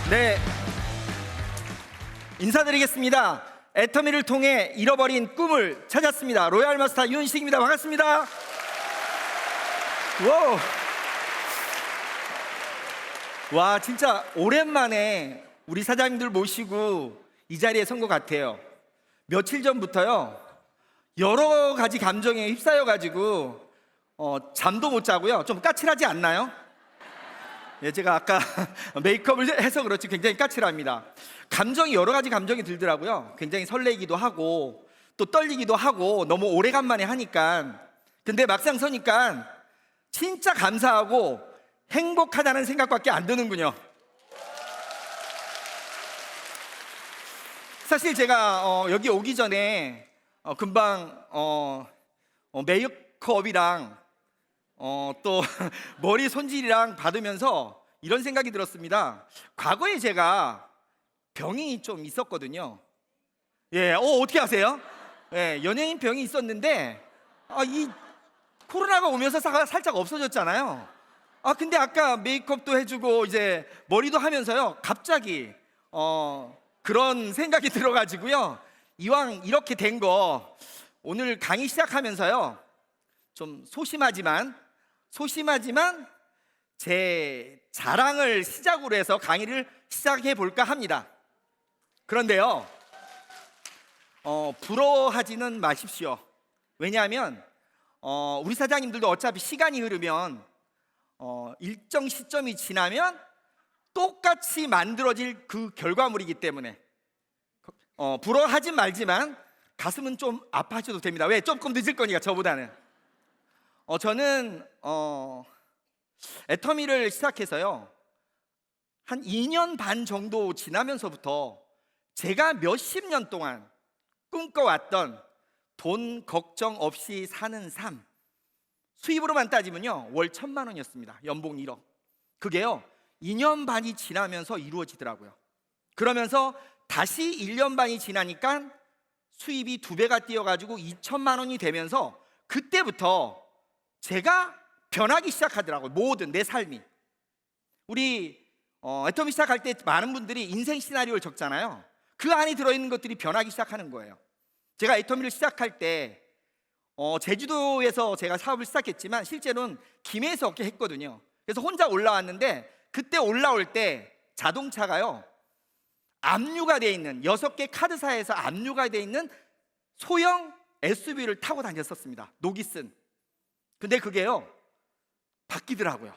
네, 인사드리겠습니다. 애터미를 통해 잃어버린 꿈을 찾았습니다. 로얄 마스터 윤식입니다. 반갑습니다. 와우. 와, 진짜 오랜만에 우리 사장님들 모시고 이 자리에 선 것 같아요. 며칠 전부터요, 여러 가지 감정에 휩싸여가지고 잠도 못 자고요. 좀 까칠하지 않나요? 예, 제가 아까 메이크업을 해서 그렇지 굉장히 까칠합니다. 감정이 여러 가지 감정이 들더라고요. 굉장히 설레기도 하고 또 떨리기도 하고 너무 오래간만에 하니까. 근데 막상 서니까 진짜 감사하고 행복하다는 생각밖에 안 드는군요. 사실 제가 여기 오기 전에 금방 메이크업이랑 또 머리 손질이랑 받으면서 이런 생각이 들었습니다. 과거에 제가 병이 좀 있었거든요. 예, 어떻게 아세요? 예, 연예인 병이 있었는데 이 코로나가 오면서 살짝 없어졌잖아요. 근데 아까 메이크업도 해주고 이제 머리도 하면서요, 갑자기 그런 생각이 들어가지고요, 이왕 이렇게 된 거 오늘 강의 시작하면서요, 좀 소심하지만 제 자랑을 시작으로 해서 강의를 시작해 볼까 합니다. 그런데요, 부러워하지는 마십시오. 왜냐하면 우리 사장님들도 어차피 시간이 흐르면 일정 시점이 지나면 똑같이 만들어질 그 결과물이기 때문에 부러워하진 말지만 가슴은 좀 아파하셔도 됩니다. 왜? 조금 늦을 거니까, 저보다는. 저는 애터미를 시작해서요, 한 2년 반 정도 지나면서부터 제가 몇십 년 동안 꿈꿔왔던 돈 걱정 없이 사는 삶, 수입으로만 따지면요 월 1,000만 원이었습니다. 연봉 1억. 그게요 2년 반이 지나면서 이루어지더라고요. 그러면서 다시 1년 반이 지나니까 수입이 2배가 뛰어가지고 2,000만 원이 되면서 그때부터 제가 변하기 시작하더라고요. 모든 내 삶이. 우리 애터미 시작할 때 많은 분들이 인생 시나리오를 적잖아요. 그 안에 들어있는 것들이 변하기 시작하는 거예요. 제가 애터미를 시작할 때 제주도에서 제가 사업을 시작했지만 실제로는 김해에서 했거든요. 그래서 혼자 올라왔는데 그때 올라올 때 자동차가요, 압류가 되어 있는 6개 카드사에서 압류가 되어 있는 소형 SUV를 타고 다녔었습니다. 녹이 쓴. 근데 그게요 바뀌더라고요.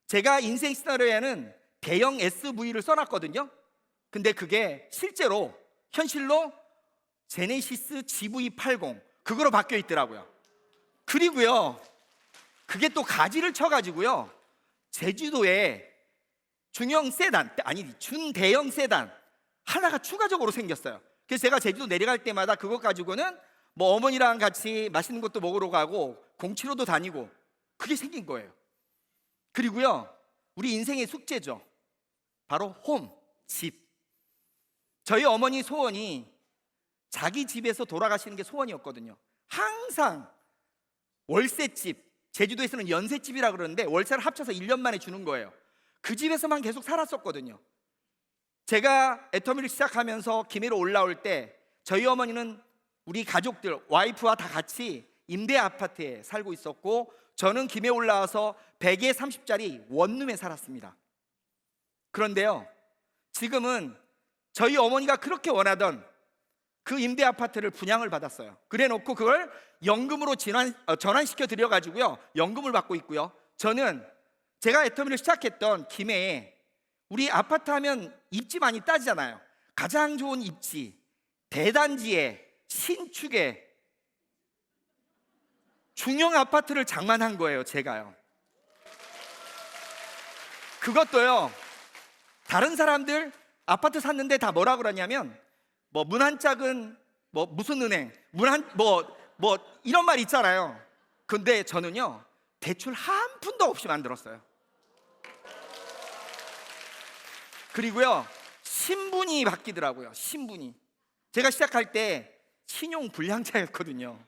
제가 인생 시나리오에는 대형 SUV를 써놨거든요. 근데 그게 실제로 현실로 제네시스 GV80 그거로 바뀌어 있더라고요. 그리고요, 그게 또 가지를 쳐가지고요, 제주도에 중형 세단, 아니 준대형 세단 하나가 추가적으로 생겼어요. 그래서 제가 제주도 내려갈 때마다 그것 가지고는 뭐 어머니랑 같이 맛있는 것도 먹으러 가고 공치로도 다니고, 그게 생긴 거예요. 그리고요, 우리 인생의 숙제죠. 바로 홈, 집. 저희 어머니 소원이 자기 집에서 돌아가시는 게 소원이었거든요. 항상 월세집, 제주도에서는 연세집이라 그러는데 월세를 합쳐서 1년 만에 주는 거예요. 그 집에서만 계속 살았었거든요. 제가 애터미를 시작하면서 김해로 올라올 때 저희 어머니는 우리 가족들, 와이프와 다 같이 임대 아파트에 살고 있었고, 저는 김해 올라와서 100에 30짜리 원룸에 살았습니다. 그런데요, 지금은 저희 어머니가 그렇게 원하던 그 임대 아파트를 분양을 받았어요. 그래 놓고 그걸 연금으로 전환시켜 드려가지고요, 연금을 받고 있고요. 저는 제가 애터미를 시작했던 김해에 우리 아파트 하면 입지 많이 따지잖아요. 가장 좋은 입지, 대단지에 신축에 중형 아파트를 장만한 거예요, 제가요. 그것도요, 다른 사람들 아파트 샀는데 다 뭐라 그러냐면 뭐 문 한 짝은 뭐 무슨 은행, 뭐 이런 말 있잖아요. 근데 저는요 대출 한 푼도 없이 만들었어요. 그리고요 신분이 바뀌더라고요. 신분이. 제가 시작할 때 신용 불량자였거든요,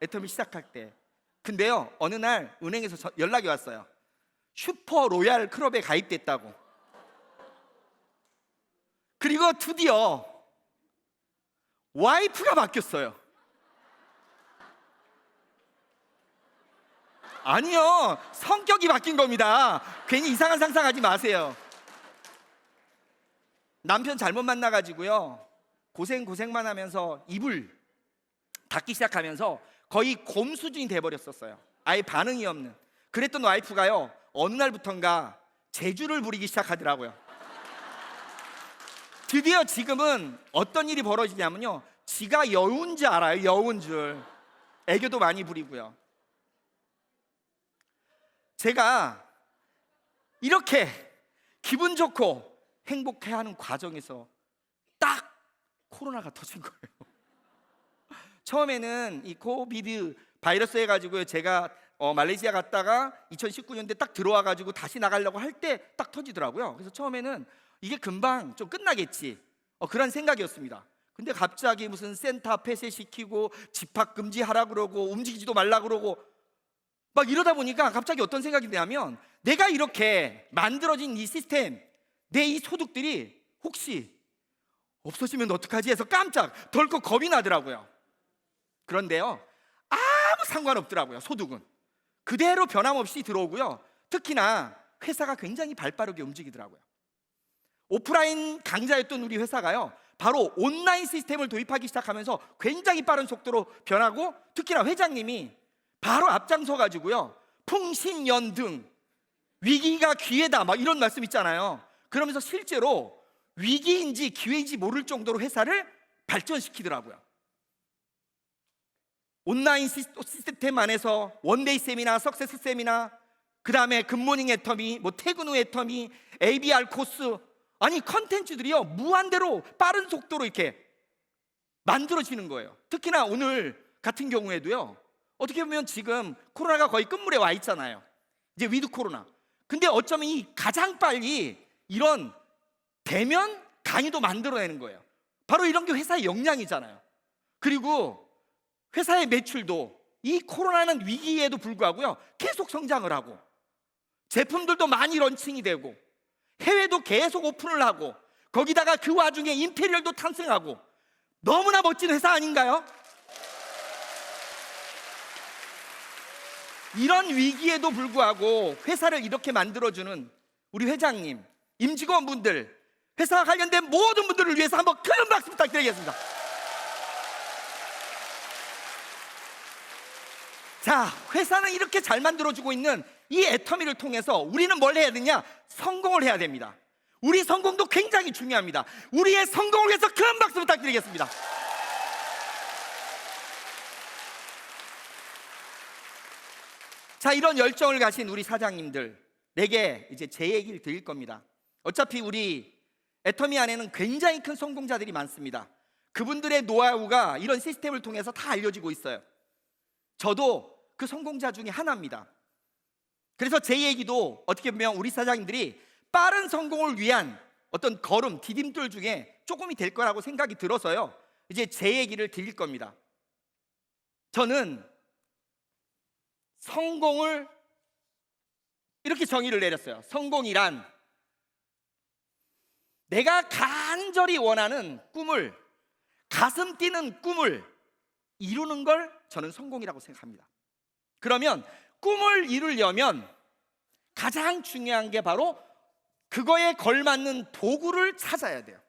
애터미 시작할 때. 근데요 어느 날 은행에서 연락이 왔어요. 슈퍼 로얄 클럽에 가입됐다고. 그리고 드디어 와이프가 바뀌었어요. 아니요, 성격이 바뀐 겁니다. 괜히 이상한 상상하지 마세요. 남편 잘못 만나가지고요, 고생만 하면서 이불 닦기 시작하면서 거의 곰 수준이 돼버렸었어요. 아예 반응이 없는. 그랬던 와이프가요, 어느 날부턴가 재주를 부리기 시작하더라고요. 드디어 지금은 어떤 일이 벌어지냐면요, 지가 여우인 줄 알아요. 여우인 줄. 애교도 많이 부리고요. 제가 이렇게 기분 좋고 행복해하는 과정에서 딱 코로나가 터진 거예요. 처음에는 이 코비드 바이러스 해가지고 제가 말레이시아 갔다가 2019년도에 딱 들어와가지고 다시 나가려고 할 때 딱 터지더라고요. 그래서 처음에는 이게 금방 좀 끝나겠지, 그런 생각이었습니다. 근데 갑자기 무슨 센터 폐쇄시키고 집합 금지하라 그러고 움직이지도 말라 그러고 막 이러다 보니까 갑자기 어떤 생각이 드냐면, 내가 이렇게 만들어진 이 시스템, 내 이 소득들이 혹시 없어지면 어떡하지 해서 깜짝 덜컥 겁이 나더라고요. 그런데요, 아무 상관없더라고요. 소득은 그대로 변함없이 들어오고요. 특히나 회사가 굉장히 발빠르게 움직이더라고요. 오프라인 강자였던 우리 회사가요, 바로 온라인 시스템을 도입하기 시작하면서 굉장히 빠른 속도로 변하고, 특히나 회장님이 바로 앞장서 가지고요, 풍신연등, 위기가 기회다 막 이런 말씀 있잖아요. 그러면서 실제로 위기인지 기회인지 모를 정도로 회사를 발전시키더라고요. 온라인 시스템 안에서 원데이 세미나, 석세스 세미나, 그 다음에 굿모닝 애터미, 퇴근 후 애터미, ABR 코스, 아니 컨텐츠들이요 무한대로 빠른 속도로 이렇게 만들어지는 거예요. 특히나 오늘 같은 경우에도요, 어떻게 보면 지금 코로나가 거의 끝물에 와 있잖아요. 이제 위드 코로나. 근데 어쩌면 이 가장 빨리 이런 대면 강의도 만들어내는 거예요. 바로 이런 게 회사의 역량이잖아요. 그리고 회사의 매출도 이 코로나는 위기에도 불구하고요, 계속 성장을 하고, 제품들도 많이 런칭이 되고, 해외도 계속 오픈을 하고, 거기다가 그 와중에 임페리얼도 탄생하고, 너무나 멋진 회사 아닌가요? 이런 위기에도 불구하고 회사를 이렇게 만들어주는 우리 회장님, 임직원분들, 회사와 관련된 모든 분들을 위해서 한번 큰 박수 부탁드리겠습니다. 자, 회사는 이렇게 잘 만들어주고 있는 이 애터미를 통해서 우리는 뭘 해야 되냐? 성공을 해야 됩니다. 우리 성공도 굉장히 중요합니다. 우리의 성공을 위해서 큰 박수 부탁드리겠습니다. 자, 이런 열정을 가신 우리 사장님들, 내게 이제 제 얘기를 드릴 겁니다. 어차피 우리 애터미 안에는 굉장히 큰 성공자들이 많습니다. 그분들의 노하우가 이런 시스템을 통해서 다 알려지고 있어요. 저도 그 성공자 중에 하나입니다. 그래서 제 얘기도 어떻게 보면 우리 사장님들이 빠른 성공을 위한 어떤 걸음, 디딤돌 중에 조금이 될 거라고 생각이 들어서요, 이제 제 얘기를 드릴 겁니다. 저는 성공을 이렇게 정의를 내렸어요. 성공이란 내가 간절히 원하는 꿈을, 가슴 뛰는 꿈을 이루는 걸 저는 성공이라고 생각합니다. 그러면 꿈을 이루려면 가장 중요한 게 바로 그거에 걸맞는 도구를 찾아야 돼요.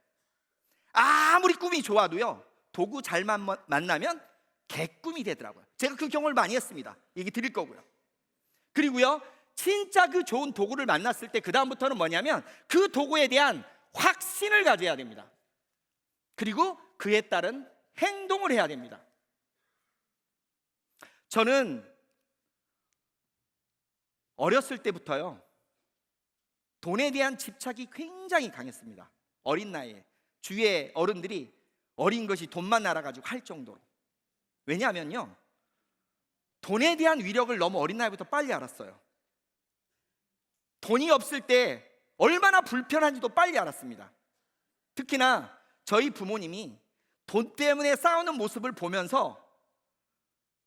아무리 꿈이 좋아도요, 도구 잘 만나면 개꿈이 되더라고요. 제가 그 경험을 많이 했습니다. 얘기 드릴 거고요. 그리고요, 진짜 그 좋은 도구를 만났을 때 그 다음부터는 뭐냐면 그 도구에 대한 확신을 가져야 됩니다. 그리고 그에 따른 행동을 해야 됩니다. 저는 어렸을 때부터요, 돈에 대한 집착이 굉장히 강했습니다. 어린 나이에 주위의 어른들이 어린 것이 돈만 알아가지고 할 정도로. 왜냐하면요, 돈에 대한 위력을 너무 어린 나이부터 빨리 알았어요. 돈이 없을 때 얼마나 불편한지도 빨리 알았습니다. 특히나 저희 부모님이 돈 때문에 싸우는 모습을 보면서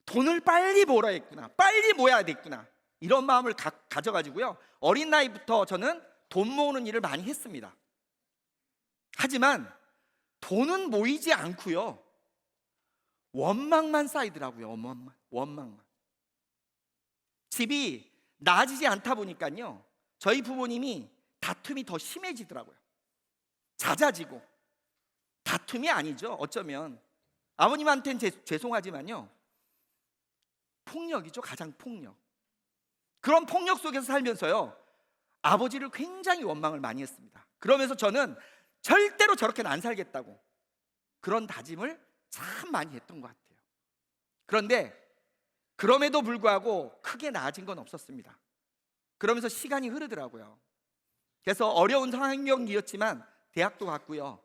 돈을 빨리 벌어야겠구나, 빨리 모아야 되겠구나, 이런 마음을 가져가지고요, 어린 나이부터 저는 돈 모으는 일을 많이 했습니다. 하지만 돈은 모이지 않고요, 원망만 쌓이더라고요. 원망만. 집이 나아지지 않다 보니까요, 저희 부모님이 다툼이 더 심해지더라고요. 잦아지고. 다툼이 아니죠, 어쩌면. 아버님한테는 죄송하지만요, 폭력이죠. 가장 폭력. 그런 폭력 속에서 살면서요, 아버지를 굉장히 원망을 많이 했습니다. 그러면서 저는 절대로 저렇게는 안 살겠다고 그런 다짐을 참 많이 했던 것 같아요. 그런데 그럼에도 불구하고 크게 나아진 건 없었습니다. 그러면서 시간이 흐르더라고요. 그래서 어려운 환경이었지만 대학도 갔고요,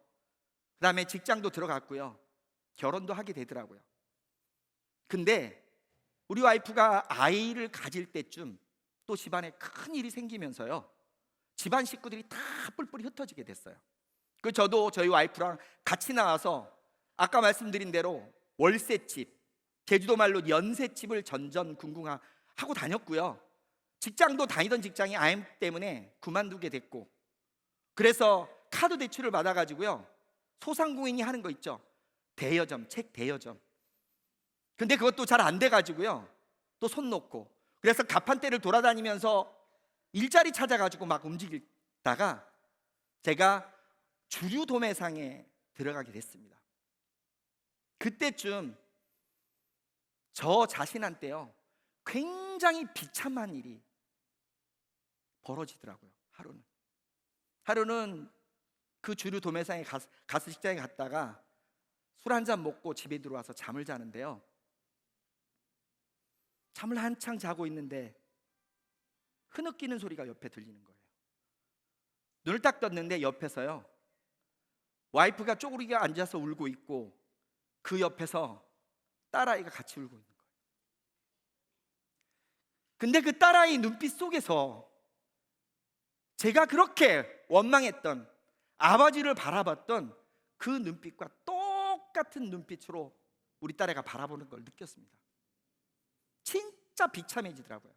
그 다음에 직장도 들어갔고요, 결혼도 하게 되더라고요. 근데 우리 와이프가 아이를 가질 때쯤 또 집안에 큰 일이 생기면서요, 집안 식구들이 다 뿔뿔이 흩어지게 됐어요. 그 저도 저희 와이프랑 같이 나와서 아까 말씀드린 대로 월세집, 제주도 말로 연세집을 전전긍긍하고 다녔고요. 직장도 다니던 직장이 IMF 때문에 그만두게 됐고, 그래서 카드 대출을 받아가지고요, 소상공인이 하는 거 있죠, 대여점, 책 대여점. 근데 그것도 잘 안 돼가지고요, 또 손 놓고, 그래서 가판대를 돌아다니면서 일자리 찾아가지고 막 움직이다가 제가 주류 도매상에 들어가게 됐습니다. 그때쯤 저 자신한테요, 굉장히 비참한 일이 벌어지더라고요. 하루는 그 주류 도매상에 가스 식장에 갔다가 술 한잔 먹고 집에 들어와서 잠을 자는데요, 잠을 한창 자고 있는데 흐느끼는 소리가 옆에 들리는 거예요. 눈을 딱 떴는데 옆에서요, 와이프가 쪼그리게 앉아서 울고 있고, 그 옆에서 딸아이가 같이 울고 있는 거예요. 근데 그 딸아이 눈빛 속에서 제가 그렇게 원망했던, 아버지를 바라봤던 그 눈빛과 똑같은 눈빛으로 우리 딸애가 바라보는 걸 느꼈습니다. 진짜 비참해지더라고요.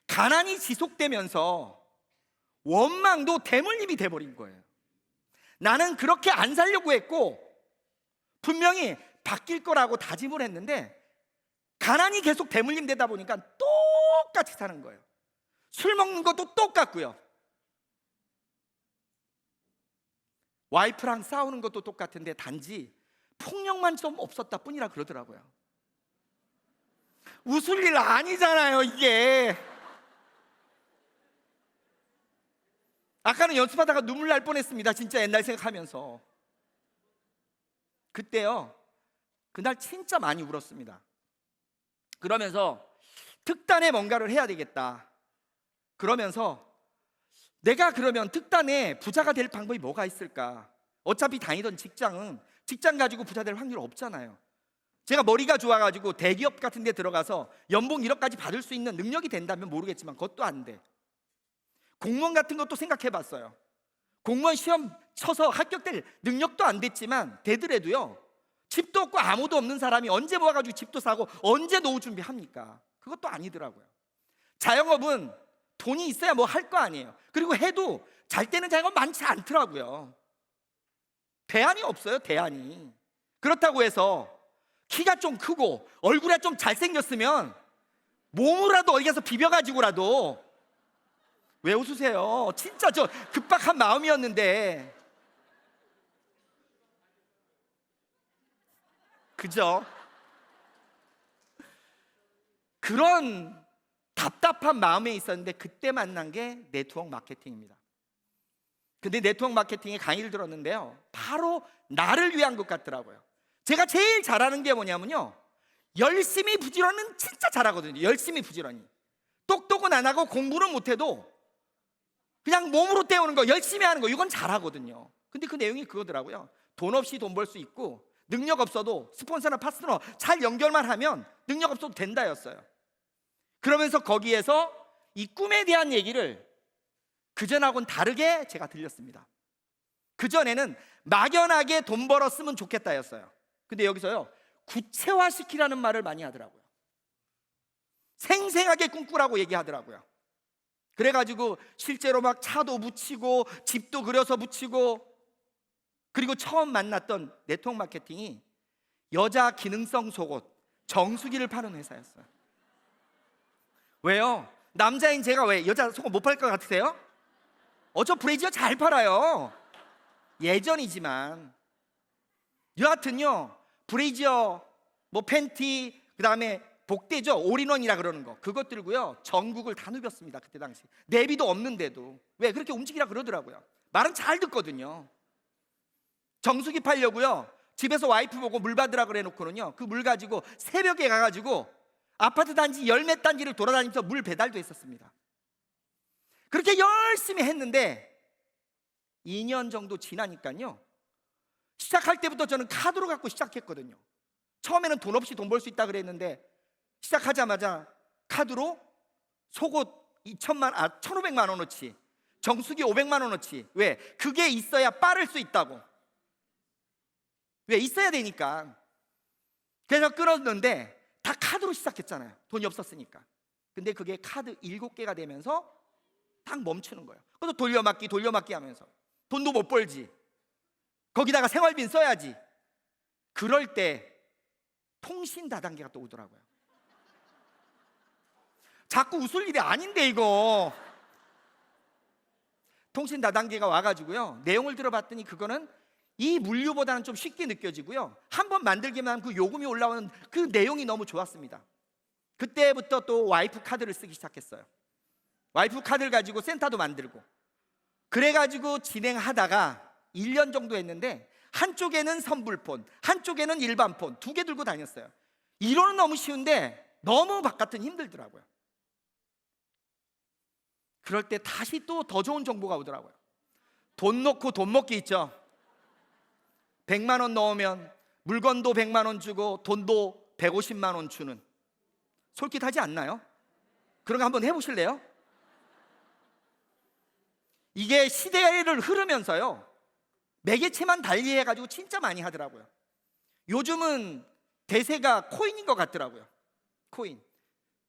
가난이 지속되면서 원망도 대물림이 돼버린 거예요. 나는 그렇게 안 살려고 했고 분명히 바뀔 거라고 다짐을 했는데 가난이 계속 대물림 되다 보니까 똑같이 사는 거예요. 술 먹는 것도 똑같고요, 와이프랑 싸우는 것도 똑같은데 단지 폭력만 좀 없었다 뿐이라 그러더라고요. 웃을 일 아니잖아요, 이게. 아까는 연습하다가 눈물 날 뻔했습니다, 진짜 옛날 생각하면서. 그때요, 그날 진짜 많이 울었습니다. 그러면서 특단에 뭔가를 해야 되겠다. 그러면서 내가 그러면 특단에 부자가 될 방법이 뭐가 있을까? 어차피 다니던 직장은 직장 가지고 부자 될 확률 없잖아요. 제가 머리가 좋아가지고 대기업 같은 데 들어가서 연봉 1억까지 받을 수 있는 능력이 된다면 모르겠지만 그것도 안 돼. 공무원 같은 것도 생각해봤어요. 공무원 시험 쳐서 합격될 능력도 안 됐지만 되더라도요, 집도 없고 아무도 없는 사람이 언제 모아가지고 집도 사고 언제 노후 준비합니까? 그것도 아니더라고요. 자영업은 돈이 있어야 뭐 할 거 아니에요. 그리고 해도 잘 되는 자영업 많지 않더라고요. 대안이 없어요, 대안이. 그렇다고 해서 키가 좀 크고 얼굴에 좀 잘생겼으면 몸으로라도 어디 가서 비벼가지고라도. 왜 웃으세요? 진짜 저 급박한 마음이었는데. 그죠? 그런 답답한 마음에 있었는데 그때 만난 게 네트워크 마케팅입니다. 근데 네트워크 마케팅에 강의를 들었는데요, 바로 나를 위한 것 같더라고요. 제가 제일 잘하는 게 뭐냐면요, 열심히 부지런히는 진짜 잘하거든요. 열심히 부지런히. 똑똑은 안 하고 공부는 못해도 그냥 몸으로 때우는 거, 열심히 하는 거, 이건 잘하거든요. 근데 그 내용이 그거더라고요. 돈 없이 돈 벌 수 있고 능력 없어도 스폰서나 파트너 잘 연결만 하면 능력 없어도 된다였어요. 그러면서 거기에서 이 꿈에 대한 얘기를 그전하고는 다르게 제가 들렸습니다. 그전에는 막연하게 돈 벌었으면 좋겠다였어요. 근데 여기서요, 구체화시키라는 말을 많이 하더라고요. 생생하게 꿈꾸라고 얘기하더라고요. 그래가지고 실제로 막 차도 묻히고 집도 그려서 붙이고 그리고 처음 만났던 네트워크 마케팅이 여자 기능성 속옷 정수기를 파는 회사였어요. 왜요? 남자인 제가 왜 여자 속옷 못 팔 것 같으세요? 저 브래지어 잘 팔아요. 예전이지만. 여하튼요, 브래지어, 뭐 팬티, 그 다음에 복대죠, 올인원이라 그러는 거, 그것 들고요 전국을 다 누볐습니다. 그때 당시 내비도 없는데도. 왜 그렇게 움직이라 그러더라고요. 말은 잘 듣거든요. 정수기 팔려고요, 집에서 와이프 보고 물 받으라 그래 놓고는요, 그 물 가지고 새벽에 가가지고 아파트 단지 열몇 단지를 돌아다니면서 물 배달도 했었습니다. 그렇게 열심히 했는데 2년 정도 지나니까요, 시작할 때부터 저는 카드로 갖고 시작했거든요. 처음에는 돈 없이 돈 벌 수 있다 그랬는데 시작하자마자 카드로 속옷 1,500만 원어치, 정수기 500만 원어치. 왜? 그게 있어야 빠를 수 있다고. 왜? 있어야 되니까. 그래서 끊었는데 다 카드로 시작했잖아요. 돈이 없었으니까. 근데 그게 카드 7개가 되면서 딱 멈추는 거예요. 그래서 돌려막기 하면서 돈도 못 벌지, 거기다가 생활비는 써야지. 그럴 때 통신 다단계가 또 오더라고요. 자꾸 웃을 일이 아닌데 이거. 통신 다단계가 와가지고요, 내용을 들어봤더니 그거는 이 물류보다는 좀 쉽게 느껴지고요, 한번 만들기만 하면 그 요금이 올라오는 그 내용이 너무 좋았습니다. 그때부터 또 와이프 카드를 쓰기 시작했어요. 와이프 카드를 가지고 센터도 만들고, 그래가지고 진행하다가 1년 정도 했는데 한쪽에는 선불폰, 한쪽에는 일반폰 2개 들고 다녔어요. 이론은 너무 쉬운데 너무 바깥은 힘들더라고요. 그럴 때 다시 또 더 좋은 정보가 오더라고요. 돈 넣고 돈 먹기 있죠. 100만 원 넣으면 물건도 100만 원 주고 돈도 150만 원 주는. 솔깃하지 않나요? 그런 거 한번 해보실래요? 이게 시대를 흐르면서요, 매개체만 달리해가지고 진짜 많이 하더라고요. 요즘은 대세가 코인인 것 같더라고요. 코인.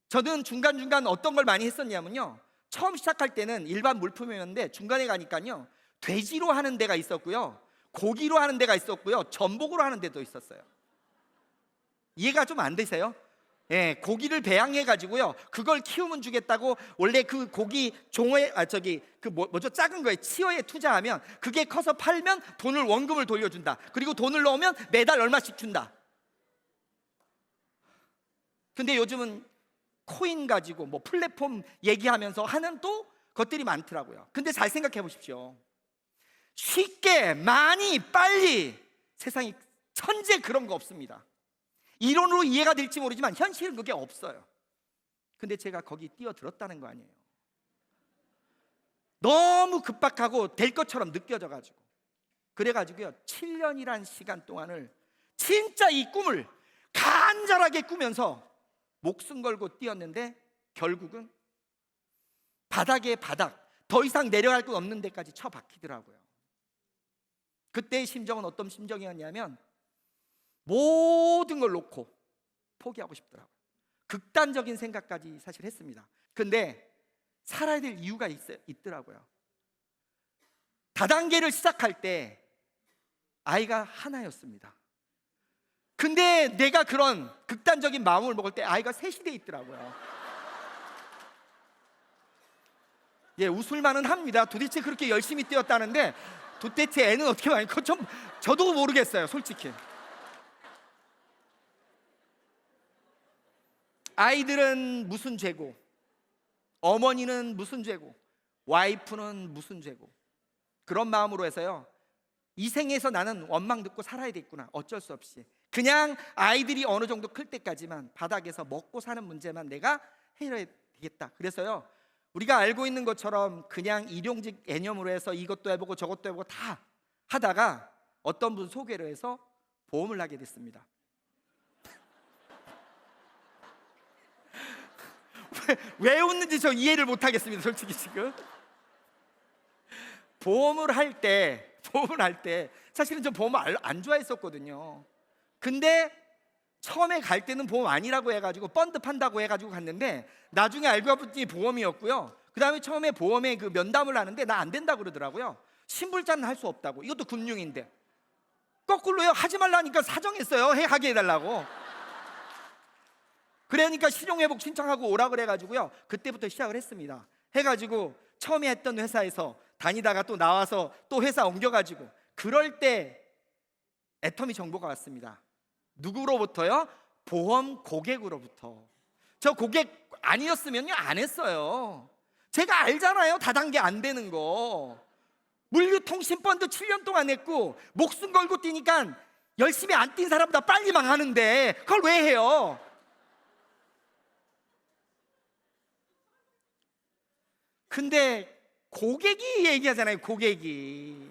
저는 중간중간 어떤 걸 많이 했었냐면요, 처음 시작할 때는 일반 물품이었는데 중간에 가니까요, 돼지로 하는 데가 있었고요, 고기로 하는 데가 있었고요, 전복으로 하는 데도 있었어요. 이해가 좀 안 되세요? 예, 고기를 배양해 가지고요, 그걸 키우면 주겠다고. 원래 그 고기 종어에 뭐죠, 작은 거에 치어에 투자하면 그게 커서 팔면 돈을, 원금을 돌려준다. 그리고 돈을 넣으면 매달 얼마씩 준다. 근데 요즘은 코인 가지고 뭐 플랫폼 얘기하면서 하는 또 것들이 많더라고요. 근데 잘 생각해 보십시오. 쉽게, 많이, 빨리, 세상에 천재 그런 거 없습니다. 이론으로 이해가 될지 모르지만 현실은 그게 없어요. 근데 제가 거기 뛰어들었다는 거 아니에요. 너무 급박하고 될 것처럼 느껴져가지고, 그래가지고요 7년이란 시간 동안을 진짜 이 꿈을 간절하게 꾸면서 목숨 걸고 뛰었는데 결국은 바닥에 바닥, 더 이상 내려갈 곳 없는 데까지 처박히더라고요. 그때의 심정은 어떤 심정이었냐면 모든 걸 놓고 포기하고 싶더라고요. 극단적인 생각까지 사실 했습니다. 근데 살아야 될 이유가 있더라고요. 다단계를 시작할 때 아이가 하나였습니다. 근데 내가 그런 극단적인 마음을 먹을 때 아이가 셋이 돼 있더라고요. 예, 웃을만은 합니다. 도대체 그렇게 열심히 뛰었다는데 도대체 애는 어떻게 많이 커? 저도 모르겠어요, 솔직히. 아이들은 무슨 죄고, 어머니는 무슨 죄고, 와이프는 무슨 죄고, 그런 마음으로 해서요, 이 생에서 나는 원망 듣고 살아야 되겠구나, 어쩔 수 없이 그냥 아이들이 어느 정도 클 때까지만 바닥에서 먹고 사는 문제만 내가 해결해야 되겠다. 그래서요, 우리가 알고 있는 것처럼 그냥 일용직 개념으로 해서 이것도 해보고 저것도 해보고 다 하다가 어떤 분 소개로 해서 보험을 하게 됐습니다. 왜 웃는지 저 이해를 못하겠습니다, 솔직히 지금. 보험을 할 때 사실은 저 보험을 안 좋아했었거든요. 근데 처음에 갈 때는 보험 아니라고 해가지고 펀드 판다고 해가지고 갔는데 나중에 알고 봤더니 보험이었고요. 그 다음에 처음에 보험에 그 면담을 하는데 나 안 된다고 그러더라고요. 신불자는 할 수 없다고. 이것도 금융인데 거꾸로요. 하지 말라니까 사정했어요. 하게 해달라고. 그러니까 실용회복 신청하고 오라 그래가지고요. 그때부터 시작을 했습니다. 해가지고 처음에 했던 회사에서 다니다가 또 나와서 또 회사 옮겨가지고, 그럴 때 애터미 정보가 왔습니다. 누구로부터요? 보험 고객으로부터. 저 고객 아니었으면요 안 했어요. 제가 알잖아요, 다단계 안 되는 거. 물류통신펀드 7년 동안 했고 목숨 걸고 뛰니까 열심히 안 뛴 사람보다 빨리 망하는데 그걸 왜 해요? 근데 고객이 얘기하잖아요, 고객이.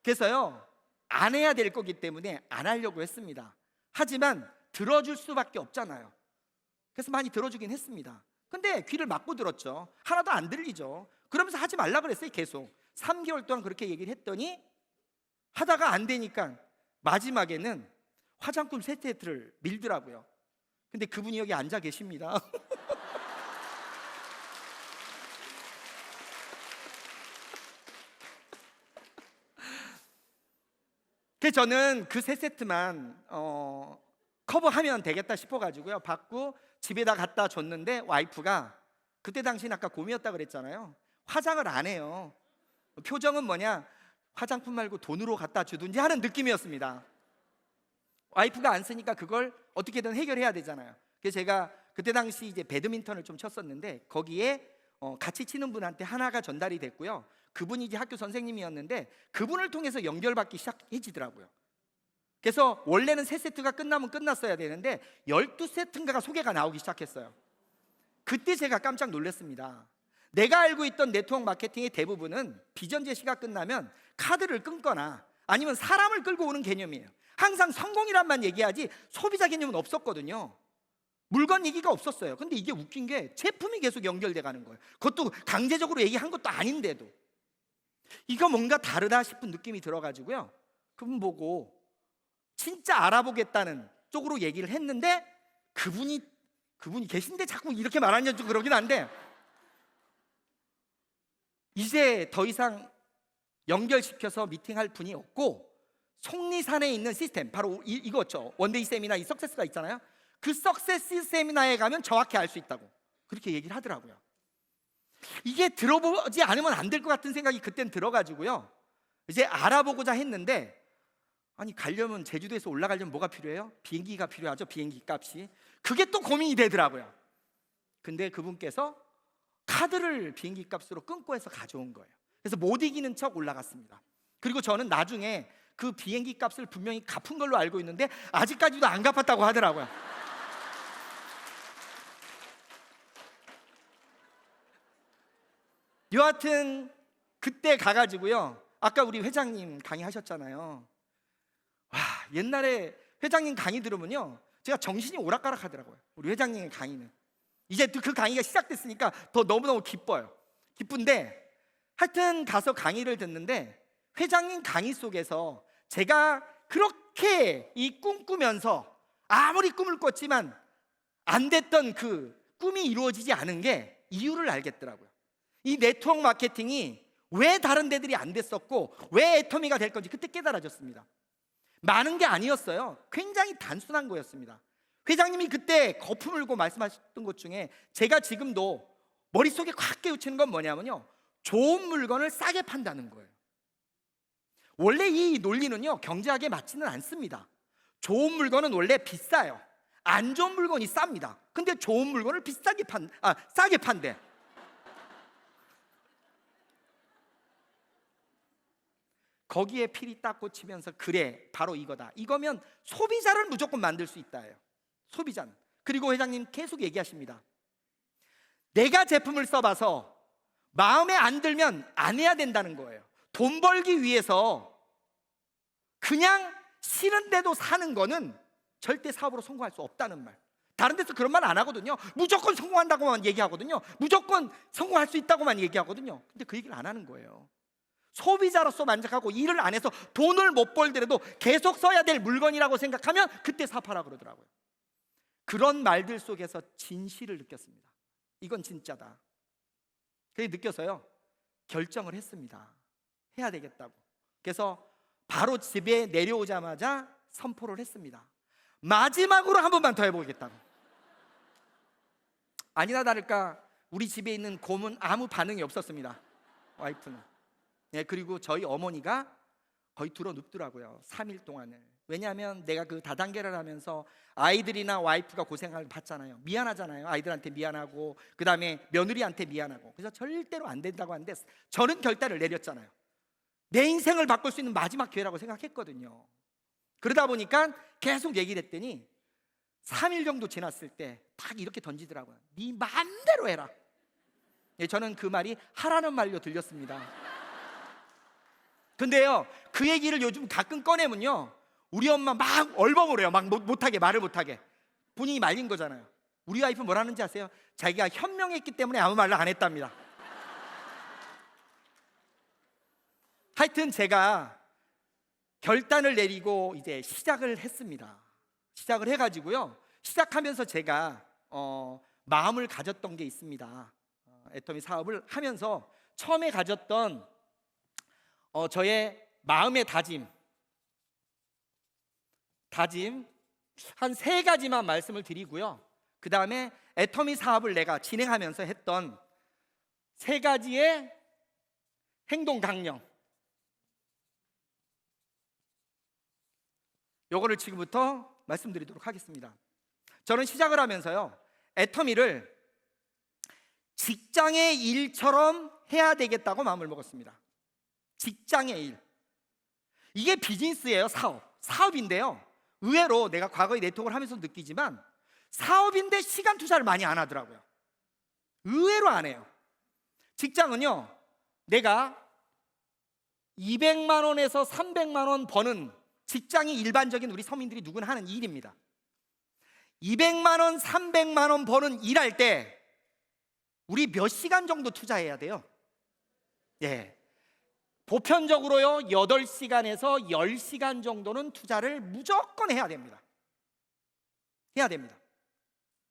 그래서요, 안 해야 될 거기 때문에 안 하려고 했습니다. 하지만 들어줄 수밖에 없잖아요. 그래서 많이 들어주긴 했습니다. 근데 귀를 막고 들었죠. 하나도 안 들리죠. 그러면서 하지 말라 그랬어요. 계속 3개월 동안 그렇게 얘기를 했더니 하다가 안 되니까 마지막에는 화장품 세트를 밀더라고요. 근데 그분이 여기 앉아 계십니다. 그래서 저는 그 세 세트만 커버하면 되겠다 싶어가지고요, 받고 집에다 갖다 줬는데 와이프가, 그때 당시는 아까 곰이었다 그랬잖아요. 화장을 안 해요. 표정은 뭐냐, 화장품 말고 돈으로 갖다 주든지 하는 느낌이었습니다. 와이프가 안 쓰니까 그걸 어떻게든 해결해야 되잖아요. 그래서 제가 그때 당시 이제 배드민턴을 좀 쳤었는데 거기에 같이 치는 분한테 하나가 전달이 됐고요. 그분이 이제 학교 선생님이었는데 그분을 통해서 연결받기 시작해지더라고요. 그래서 원래는 3세트가 끝나면 끝났어야 되는데 12세트인가가 소개가 나오기 시작했어요. 그때 제가 깜짝 놀랐습니다. 내가 알고 있던 네트워크 마케팅의 대부분은 비전 제시가 끝나면 카드를 끊거나 아니면 사람을 끌고 오는 개념이에요. 항상 성공이란만 얘기하지 소비자 개념은 없었거든요. 물건 얘기가 없었어요. 근데 이게 웃긴 게 제품이 계속 연결돼 가는 거예요. 그것도 강제적으로 얘기한 것도 아닌데도. 이거 뭔가 다르다 싶은 느낌이 들어가지고요, 그분 보고 진짜 알아보겠다는 쪽으로 얘기를 했는데 그분이 계신데 자꾸 이렇게 말하면 좀 그러긴 한데, 이제 더 이상 연결시켜서 미팅할 분이 없고 속리산에 있는 시스템, 바로 이거죠. 원데이 세미나, 이 석세스가 있잖아요. 그 석세스 세미나에 가면 정확히 알 수 있다고 그렇게 얘기를 하더라고요. 이게 들어보지 않으면 안 될 것 같은 생각이 그땐 들어가지고요, 이제 알아보고자 했는데, 아니 가려면 제주도에서 올라가려면 뭐가 필요해요? 비행기가 필요하죠. 비행기 값이. 그게 또 고민이 되더라고요. 근데 그분께서 카드를 비행기 값으로 끊고 해서 가져온 거예요. 그래서 못 이기는 척 올라갔습니다. 그리고 저는 나중에 그 비행기 값을 분명히 갚은 걸로 알고 있는데 아직까지도 안 갚았다고 하더라고요. 여하튼 그때 가가지고요, 아까 우리 회장님 강의하셨잖아요. 와, 옛날에 회장님 강의 들으면요 제가 정신이 오락가락 하더라고요. 우리 회장님의 강의는 이제 그 강의가 시작됐으니까 더 너무너무 기뻐요. 기쁜데 하여튼 가서 강의를 듣는데 회장님 강의 속에서 제가 그렇게 이 꿈꾸면서 아무리 꿈을 꿨지만 안 됐던 그 꿈이 이루어지지 않은 게 이유를 알겠더라고요. 이 네트워크 마케팅이 왜 다른 데들이 안 됐었고 왜 애터미가 될 건지 그때 깨달아졌습니다. 많은 게 아니었어요. 굉장히 단순한 거였습니다. 회장님이 그때 거품 물고 말씀하셨던 것 중에 제가 지금도 머릿속에 확 깨우치는 건 뭐냐면요, 좋은 물건을 싸게 판다는 거예요. 원래 이 논리는요 경제학에 맞지는 않습니다. 좋은 물건은 원래 비싸요. 안 좋은 물건이 쌉니다. 근데 좋은 물건을 싸게 판대. 거기에 필이 딱 꽂히면서 그래 바로 이거다. 이거면 소비자를 무조건 만들 수 있다예요. 소비자는. 그리고 회장님 계속 얘기하십니다. 내가 제품을 써봐서 마음에 안 들면 안 해야 된다는 거예요. 돈 벌기 위해서 그냥 싫은데도 사는 거는 절대 사업으로 성공할 수 없다는 말. 다른 데서 그런 말 안 하거든요. 무조건 성공한다고만 얘기하거든요. 무조건 성공할 수 있다고만 얘기하거든요. 근데 그 얘기를 안 하는 거예요. 소비자로서 만족하고 일을 안 해서 돈을 못 벌더라도 계속 써야 될 물건이라고 생각하면 그때 사파라 그러더라고요. 그런 말들 속에서 진실을 느꼈습니다. 이건 진짜다. 그래서 느껴서요 결정을 했습니다. 해야 되겠다고. 그래서 바로 집에 내려오자마자 선포를 했습니다. 마지막으로 한 번만 더 해보겠다고. 아니나 다를까 우리 집에 있는 곰은 아무 반응이 없었습니다. 와이프는. 그리고 저희 어머니가 거의 들어 눕더라고요. 3일 동안을. 왜냐하면 내가 그 다단계를 하면서 아이들이나 와이프가 고생을 받잖아요. 미안하잖아요. 아이들한테 미안하고 그 다음에 며느리한테 미안하고. 그래서 절대로 안 된다고 하는데 저는 결단을 내렸잖아요. 내 인생을 바꿀 수 있는 마지막 기회라고 생각했거든요. 그러다 보니까 계속 얘기를 했더니 3일 정도 지났을 때 딱 이렇게 던지더라고요. 네 마음대로 해라. 저는 그 말이 하라는 말로 들렸습니다. 근데요, 그 얘기를 요즘 가끔 꺼내면요, 우리 엄마 막 얼버무려요. 막 못하게, 말을 못하게. 본인이 말린 거잖아요. 우리 와이프 뭐라는지 아세요? 자기가 현명했기 때문에 아무 말을 안 했답니다. 하여튼 제가 결단을 내리고 이제 시작을 했습니다. 시작을 해가지고요, 시작하면서 제가 마음을 가졌던 게 있습니다. 애터미 사업을 하면서 처음에 가졌던 저의 마음의 다짐 한 3가지만 말씀을 드리고요, 그 다음에 애터미 사업을 내가 진행하면서 했던 3가지의 행동 강령, 요거를 지금부터 말씀드리도록 하겠습니다. 저는 시작을 하면서요, 애터미를 직장의 일처럼 해야 되겠다고 마음을 먹었습니다. 직장의 일. 이게 비즈니스예요. 사업인데요, 의외로 내가 과거에 네트워크를 하면서 느끼지만 사업인데 시간 투자를 많이 안 하더라고요. 의외로 안 해요. 직장은요, 내가 200만 원에서 300만 원 버는 직장이 일반적인 우리 서민들이 누구나 하는 일입니다. 200만 원, 300만 원 버는 일할 때 우리 몇 시간 정도 투자해야 돼요? 보편적으로요, 8시간에서 10시간 정도는 투자를 무조건 해야 됩니다.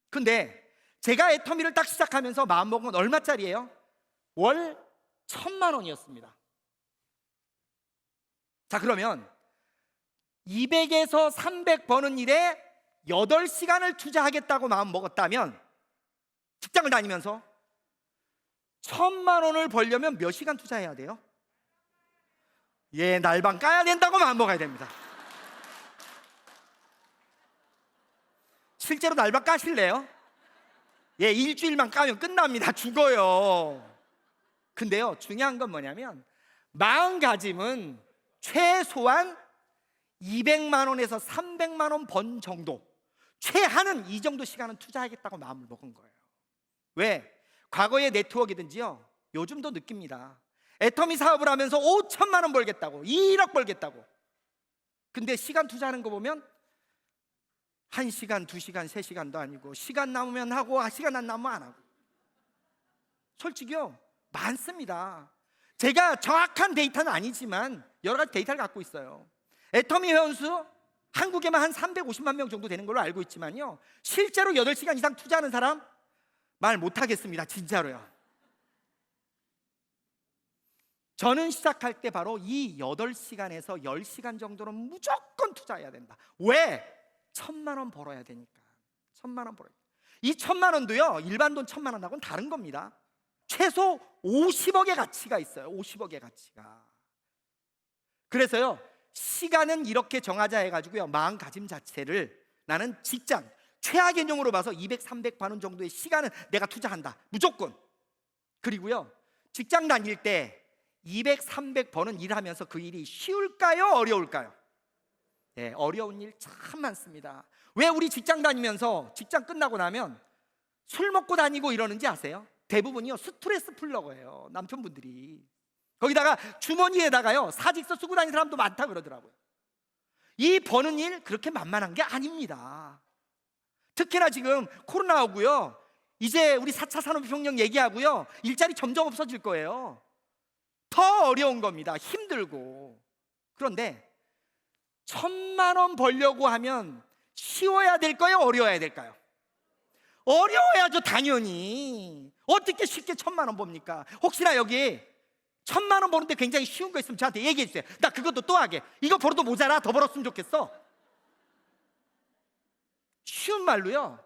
근데 제가 애터미를 딱 시작하면서 마음먹은 건 얼마짜리예요? 월 1,000만 원이었습니다. 자, 그러면 200에서 300 버는 일에 8시간을 투자하겠다고 마음 먹었다면 직장을 다니면서 1,000만 원을 벌려면 몇 시간 투자해야 돼요? 날방 까야 된다고 마음 먹어야 됩니다. 실제로 날방 까실래요? 일주일만 까면 끝납니다. 죽어요. 근데요, 중요한 건 뭐냐면 마음가짐은 최소한 200만 원에서 300만 원 번 정도, 최하는 이 정도 시간은 투자하겠다고 마음을 먹은 거예요. 왜? 과거의 네트워크이든지요, 요즘도 느낍니다. 애터미 사업을 하면서 5천만 원 벌겠다고, 1억 벌겠다고. 근데 시간 투자하는 거 보면 1시간, 2시간, 3시간도 아니고, 시간 남으면 하고 시간 안 남으면 안 하고. 솔직히요, 많습니다. 제가 정확한 데이터는 아니지만 여러 가지 데이터를 갖고 있어요. 애터미 회원수 한국에만 한 350만 명 정도 되는 걸로 알고 있지만요, 실제로 8시간 이상 투자하는 사람 말 못하겠습니다. 진짜로요. 저는 시작할 때 바로 이 8시간에서 10시간 정도는 무조건 투자해야 된다. 왜? 1,000만 원 벌어야 되니까. 1,000만 원 벌어야. 이 1,000만 원도요, 일반 돈 1,000만 원하고는 다른 겁니다. 최소 50억의 가치가 있어요. 50억의 가치가. 그래서요, 시간은 이렇게 정하자 해가지고요, 마음가짐 자체를 나는 직장 최하 개념으로 봐서 200, 300 버는 정도의 시간은 내가 투자한다. 무조건. 그리고요, 직장 다닐 때 200, 300 버는 일 하면서 그 일이 쉬울까요? 어려울까요? 어려운 일 참 많습니다. 왜 우리 직장 다니면서 직장 끝나고 나면 술 먹고 다니고 이러는지 아세요? 대부분이요, 스트레스 풀려고요. 남편분들이. 거기다가 주머니에다가요, 사직서 쓰고 다니는 사람도 많다 그러더라고요. 이 버는 일 그렇게 만만한 게 아닙니다. 특히나 지금 코로나 오고요, 이제 우리 4차 산업혁명 얘기하고요, 일자리 점점 없어질 거예요. 더 어려운 겁니다. 힘들고. 그런데 1,000만 원 벌려고 하면 쉬워야 될까요? 어려워야 될까요? 어려워야죠, 당연히. 어떻게 쉽게 1,000만 원 법니까? 혹시나 여기 1,000만 원 버는데 굉장히 쉬운 거 있으면 저한테 얘기해 주세요. 나 그것도 또 하게. 이거 벌어도 모자라. 더 벌었으면 좋겠어. 쉬운 말로요,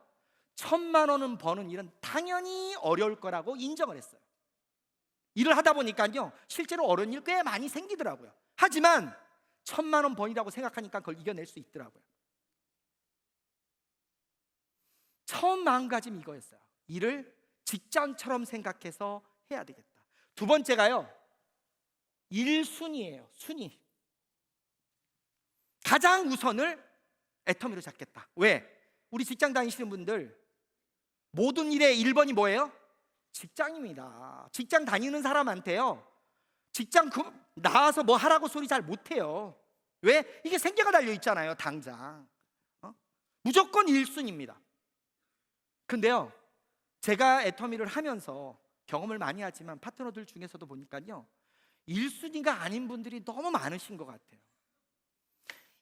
1,000만 원은 버는 일은 당연히 어려울 거라고 인정을 했어요. 일을 하다 보니까요, 실제로 어려운 일 꽤 많이 생기더라고요. 하지만 1,000만 원 번이라고 생각하니까 그걸 이겨낼 수 있더라고요. 처음 마음가짐이 이거였어요. 일을 직장처럼 생각해서 해야 되겠다. 두 번째가요, 1순위예요. 순위. 가장 우선을 애터미로 잡겠다. 왜? 우리 직장 다니시는 분들 모든 일의 1번이 뭐예요? 직장입니다. 직장 다니는 사람한테요, 직장 나와서 뭐 하라고 소리 잘 못해요. 왜? 이게 생계가 달려 있잖아요. 당장 무조건 1순위입니다. 근데요, 제가 애터미를 하면서 경험을 많이 하지만 파트너들 중에서도 보니까요, 1순위가 아닌 분들이 너무 많으신 것 같아요.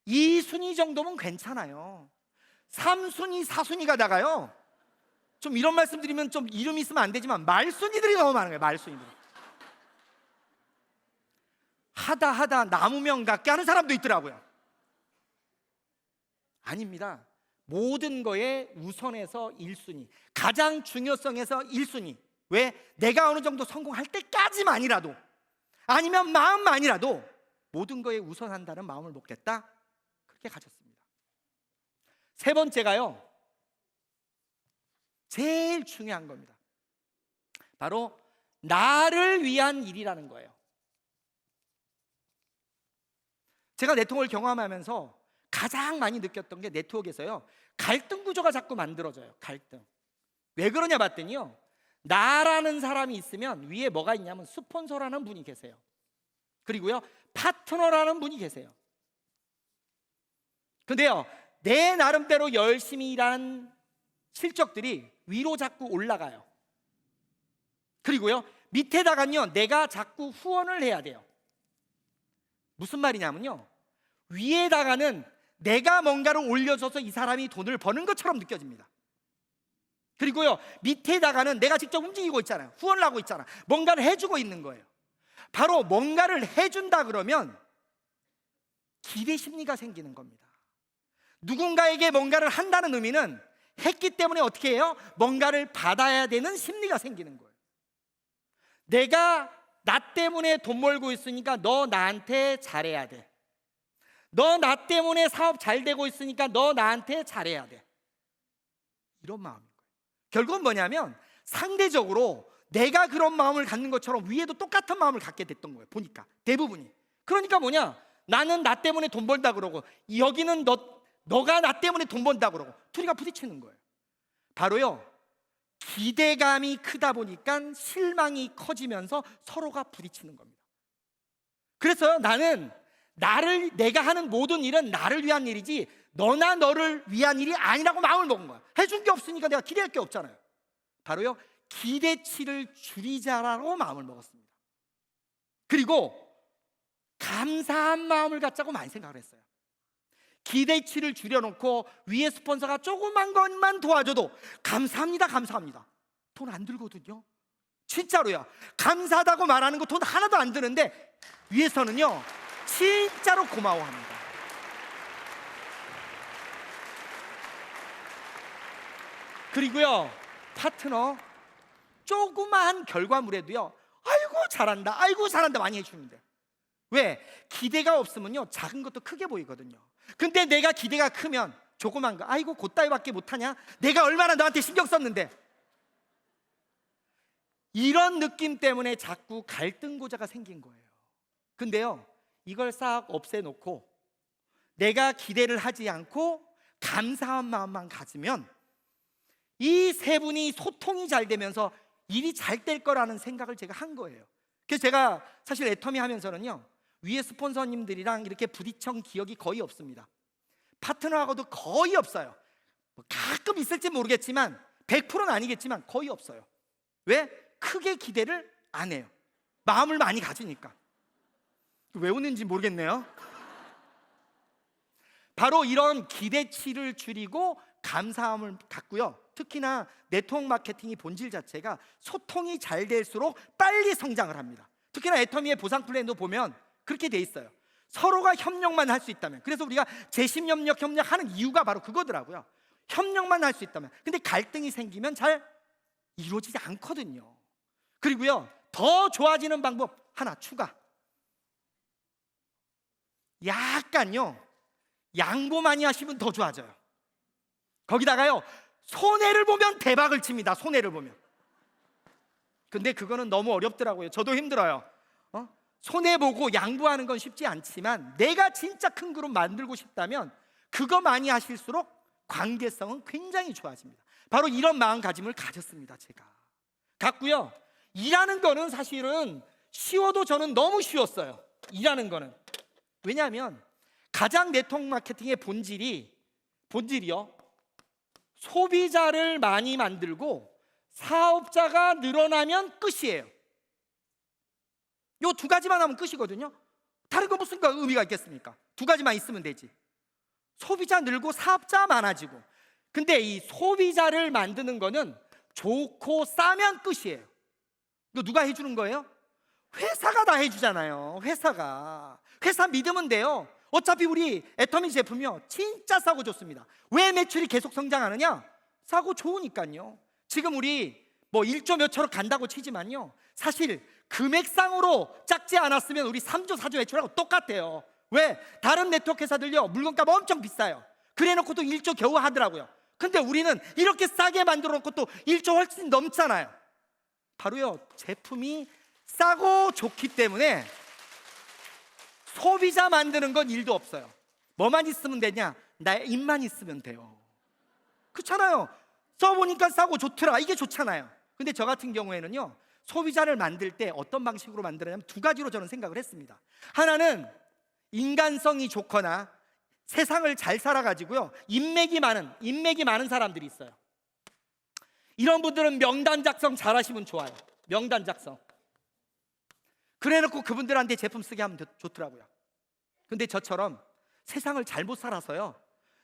2순위 정도면 괜찮아요. 3순위, 4순위 가다가요, 좀 이런 말씀 드리면 좀 이름 있으면 안 되지만 말순위들이 너무 많은 거예요. 말순위들. 하다 남으면 같게 하는 사람도 있더라고요. 아닙니다. 모든 거에 우선에서 1순위, 가장 중요성에서 1순위. 왜? 내가 어느 정도 성공할 때까지만이라도, 아니면 마음만이라도 모든 거에 우선한다는 마음을 먹겠다, 그렇게 가졌습니다. 세 번째가요, 제일 중요한 겁니다. 바로 나를 위한 일이라는 거예요. 제가 네트워크를 경험하면서 가장 많이 느꼈던 게, 네트워크에서요, 갈등 구조가 자꾸 만들어져요. 갈등. 왜 그러냐 봤더니요, 나라는 사람이 있으면 위에 뭐가 있냐면 스폰서라는 분이 계세요. 그리고요, 파트너라는 분이 계세요. 근데요, 내 나름대로 열심히 일한 실적들이 위로 자꾸 올라가요. 그리고요, 밑에다가는요, 내가 자꾸 후원을 해야 돼요. 무슨 말이냐면요, 위에다가는 내가 뭔가를 올려줘서 이 사람이 돈을 버는 것처럼 느껴집니다. 그리고요, 밑에다가는 내가 직접 움직이고 있잖아요. 후원을 하고 있잖아. 뭔가를 해주고 있는 거예요. 바로 뭔가를 해준다 그러면 기대 심리가 생기는 겁니다. 누군가에게 뭔가를 한다는 의미는 했기 때문에 어떻게 해요? 뭔가를 받아야 되는 심리가 생기는 거예요. 내가 나 때문에 돈 벌고 있으니까 너 나한테 잘해야 돼. 너 나 때문에 사업 잘 되고 있으니까 너 나한테 잘해야 돼. 이런 마음인 거예요. 결국은 뭐냐면 상대적으로 내가 그런 마음을 갖는 것처럼 위에도 똑같은 마음을 갖게 됐던 거예요. 보니까 대부분이. 그러니까 뭐냐, 나는 나 때문에 돈 벌다 그러고, 여기는 너가 나 때문에 돈 번다 그러고, 둘이가 부딪히는 거예요. 바로요, 기대감이 크다 보니까 실망이 커지면서 서로가 부딪히는 겁니다. 그래서 나는 내가 하는 모든 일은 나를 위한 일이지 너나 너를 위한 일이 아니라고 마음을 먹은 거야. 해준 게 없으니까 내가 기대할 게 없잖아요. 바로요, 기대치를 줄이자라고 마음을 먹었습니다. 그리고 감사한 마음을 갖자고 많이 생각을 했어요. 기대치를 줄여놓고 위에 스폰서가 조그만 것만 도와줘도 감사합니다, 감사합니다. 돈 안 들거든요. 진짜로요. 감사하다고 말하는 거 돈 하나도 안 드는데 위에서는요, 진짜로 고마워합니다. 그리고요, 파트너 조그마한 결과물에도요, 아이고 잘한다, 아이고 잘한다 많이 해주는데, 왜? 기대가 없으면요, 작은 것도 크게 보이거든요. 근데 내가 기대가 크면 조그만 거, 아이고 그따위밖에 못하냐, 내가 얼마나 너한테 신경 썼는데, 이런 느낌 때문에 자꾸 갈등 고자가 생긴 거예요. 근데요, 이걸 싹 없애놓고 내가 기대를 하지 않고 감사한 마음만 가지면 이 세 분이 소통이 잘 되면서 일이 잘 될 거라는 생각을 제가 한 거예요. 그래서 제가 사실 애터미 하면서는요, 위에 스폰서님들이랑 이렇게 부딪힌 기억이 거의 없습니다. 파트너하고도 거의 없어요. 가끔 있을지 모르겠지만 100%는 아니겠지만 거의 없어요. 왜? 크게 기대를 안 해요. 마음을 많이 가지니까. 왜 웃는지 모르겠네요. 바로 이런 기대치를 줄이고 감사함을 갖고요, 특히나 네트워크 마케팅이 본질 자체가 소통이 잘 될수록 빨리 성장을 합니다. 특히나 애터미의 보상 플랜도 보면 그렇게 돼 있어요. 서로가 협력만 할 수 있다면. 그래서 우리가 협력하는 이유가 바로 그거더라고요. 협력만 할 수 있다면. 근데 갈등이 생기면 잘 이루어지지 않거든요. 그리고요, 더 좋아지는 방법 하나 추가. 약간요, 양보 많이 하시면 더 좋아져요. 거기다가요, 손해를 보면 대박을 칩니다. 손해를 보면. 근데 그거는 너무 어렵더라고요. 저도 힘들어요. 손해보고 양보하는 건 쉽지 않지만 내가 진짜 큰 그룹 만들고 싶다면 그거 많이 하실수록 관계성은 굉장히 좋아집니다. 바로 이런 마음가짐을 가졌습니다. 제가 갖고요, 일하는 거는 사실은 쉬워도 저는 너무 쉬웠어요. 일하는 거는. 왜냐하면 가장 네트워크 마케팅의 본질이요, 소비자를 많이 만들고 사업자가 늘어나면 끝이에요. 요 두 가지만 하면 끝이거든요. 다른 거 무슨 의미가 있겠습니까? 두 가지만 있으면 되지. 소비자 늘고 사업자 많아지고. 근데 이 소비자를 만드는 거는 좋고 싸면 끝이에요. 이거 누가 해주는 거예요? 회사가 다 해주잖아요. 회사 믿으면 돼요. 어차피 우리 애터미 제품이요, 진짜 싸고 좋습니다. 왜 매출이 계속 성장하느냐? 싸고 좋으니까요. 지금 우리 뭐 1조 몇 초로 간다고 치지만요, 사실 금액상으로 작지 않았으면 우리 3조 4조 매출하고 똑같아요. 왜? 다른 네트워크 회사들요, 물건값 엄청 비싸요. 그래 놓고 또 1조 겨우 하더라고요. 근데 우리는 이렇게 싸게 만들어 놓고 또 1조 훨씬 넘잖아요. 바로요, 제품이 싸고 좋기 때문에 소비자 만드는 건 일도 없어요. 뭐만 있으면 되냐? 나의 입만 있으면 돼요. 그렇잖아요. 써보니까 싸고 좋더라, 이게 좋잖아요. 근데 저 같은 경우에는요, 소비자를 만들 때 어떤 방식으로 만들었냐면 두 가지로 저는 생각을 했습니다. 하나는 인간성이 좋거나 세상을 잘 살아가지고요, 인맥이 많은 사람들이 있어요. 이런 분들은 명단 작성 잘 하시면 좋아요. 명단 작성. 그래 놓고 그분들한테 제품 쓰게 하면 좋더라고요. 근데 저처럼 세상을 잘못 살아서요,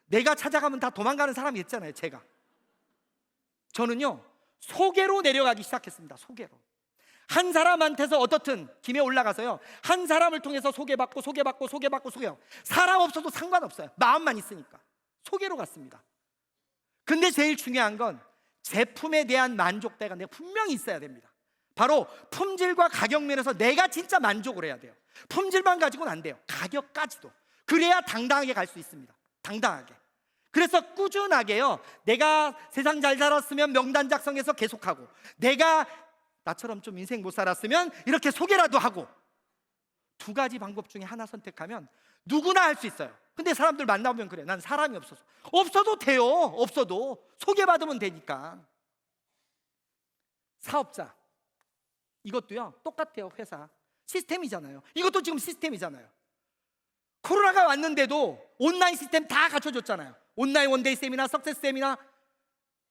내가 찾아가면 다 도망가는 사람이 있잖아요. 저는요, 소개로 내려가기 시작했습니다. 소개로. 한 사람한테서 어떻든 김에 올라가서요, 한 사람을 통해서 소개받고 사람 없어도 상관없어요. 마음만 있으니까 소개로 갔습니다. 근데 제일 중요한 건 제품에 대한 만족도가 내가 분명히 있어야 됩니다. 바로 품질과 가격 면에서 내가 진짜 만족을 해야 돼요. 품질만 가지고는 안 돼요. 가격까지도. 그래야 당당하게 갈 수 있습니다. 당당하게. 그래서 꾸준하게요, 내가 세상 잘 살았으면 명단 작성해서 계속하고, 내가 나처럼 좀 인생 못 살았으면 이렇게 소개라도 하고, 두 가지 방법 중에 하나 선택하면 누구나 할 수 있어요. 근데 사람들 만나보면 그래, 난 사람이 없어서. 없어도 돼요. 없어도 소개받으면 되니까. 사업자, 이것도요 똑같아요. 회사 시스템이잖아요. 이것도 지금 시스템이잖아요. 코로나가 왔는데도 온라인 시스템 다 갖춰줬잖아요. 온라인 원데이 세미나, 석세스 세미나,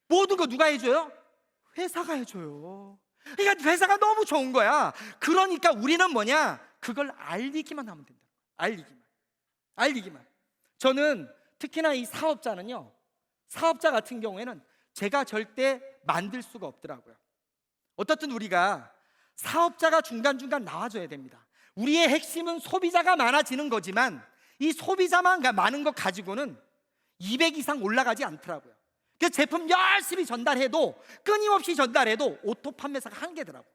모든 거 누가 해줘요? 회사가 해줘요. 그러니까 회사가 너무 좋은 거야. 그러니까 우리는 뭐냐? 그걸 알리기만 하면 된다. 알리기만. 저는 특히나 이 사업자는요, 사업자 같은 경우에는 제가 절대 만들 수가 없더라고요. 어떻든 우리가 사업자가 중간중간 나와줘야 됩니다. 우리의 핵심은 소비자가 많아지는 거지만 이 소비자만 많은 것 가지고는 200 이상 올라가지 않더라고요. 그 제품 열심히 전달해도, 끊임없이 전달해도 오토 판매사가 한계더라고요.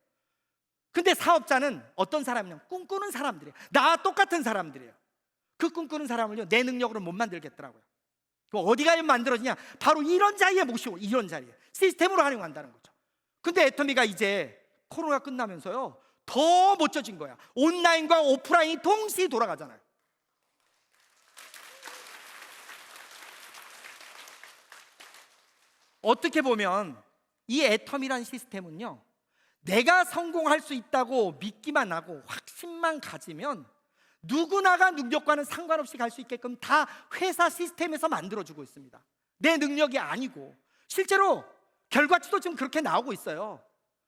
근데 사업자는 어떤 사람이냐? 꿈꾸는 사람들이에요. 나와 똑같은 사람들이에요. 그 꿈꾸는 사람을요, 내 능력으로 못 만들겠더라고요. 어디가 만들어지냐? 바로 이런 자리에 모시고, 이런 자리에 시스템으로 활용한다는 거죠. 근데 애터미가 이제 코로나 끝나면서요, 더 멋져진 거야. 온라인과 오프라인이 동시에 돌아가잖아요. 어떻게 보면 이 애터미란 시스템은요, 내가 성공할 수 있다고 믿기만 하고 확신만 가지면 누구나가 능력과는 상관없이 갈 수 있게끔 다 회사 시스템에서 만들어주고 있습니다. 내 능력이 아니고. 실제로 결과치도 지금 그렇게 나오고 있어요.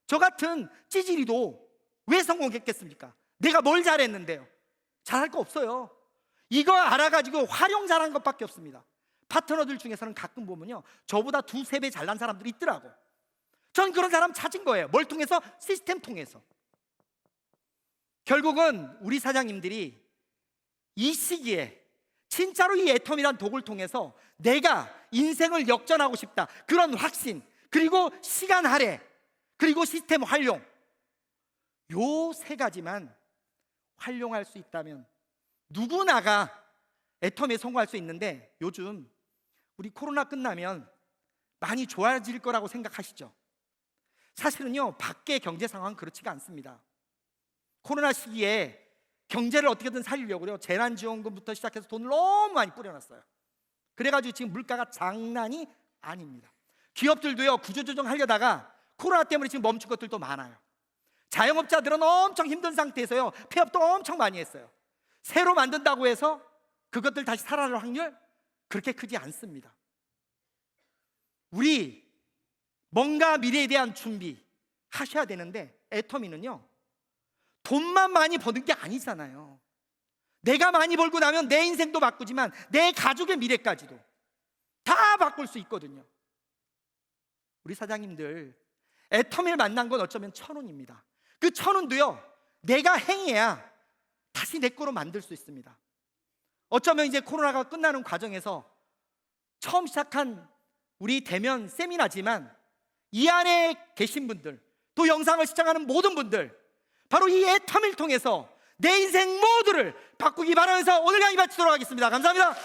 저 같은 찌질이도 왜 성공했겠습니까? 내가 뭘 잘했는데요? 잘할 거 없어요. 이거 알아가지고 활용 잘한 것밖에 없습니다. 파트너들 중에서는 가끔 보면요, 저보다 2-3배 잘난 사람들이 있더라고. 전 그런 사람 찾은 거예요. 뭘 통해서? 시스템 통해서. 결국은 우리 사장님들이 이 시기에 진짜로 이 애텀이란 독을 통해서 내가 인생을 역전하고 싶다, 그런 확신, 그리고 시간 할애, 그리고 시스템 활용, 요 세 가지만 활용할 수 있다면 누구나가 애텀에 성공할 수 있는데, 요즘 우리 코로나 끝나면 많이 좋아질 거라고 생각하시죠? 사실은요, 밖의 경제 상황은 그렇지가 않습니다. 코로나 시기에 경제를 어떻게든 살리려고요, 재난지원금부터 시작해서 돈을 너무 많이 뿌려놨어요. 그래가지고 지금 물가가 장난이 아닙니다. 기업들도요, 구조조정 하려다가 코로나 때문에 지금 멈춘 것들도 많아요. 자영업자들은 엄청 힘든 상태에서요, 폐업도 엄청 많이 했어요. 새로 만든다고 해서 그것들 다시 살아날 확률 그렇게 크지 않습니다. 우리 뭔가 미래에 대한 준비 하셔야 되는데, 애터미는요, 돈만 많이 버는 게 아니잖아요. 내가 많이 벌고 나면 내 인생도 바꾸지만 내 가족의 미래까지도 다 바꿀 수 있거든요. 우리 사장님들, 애터미를 만난 건 어쩌면 천운입니다. 그 천운도요, 내가 행해야 다시 내 거로 만들 수 있습니다. 어쩌면 이제 코로나가 끝나는 과정에서 처음 시작한 우리 대면 세미나지만 이 안에 계신 분들, 또 영상을 시청하는 모든 분들, 바로 이 애터미를 통해서 내 인생 모두를 바꾸기 바라면서 오늘 강의 마치도록 하겠습니다. 감사합니다.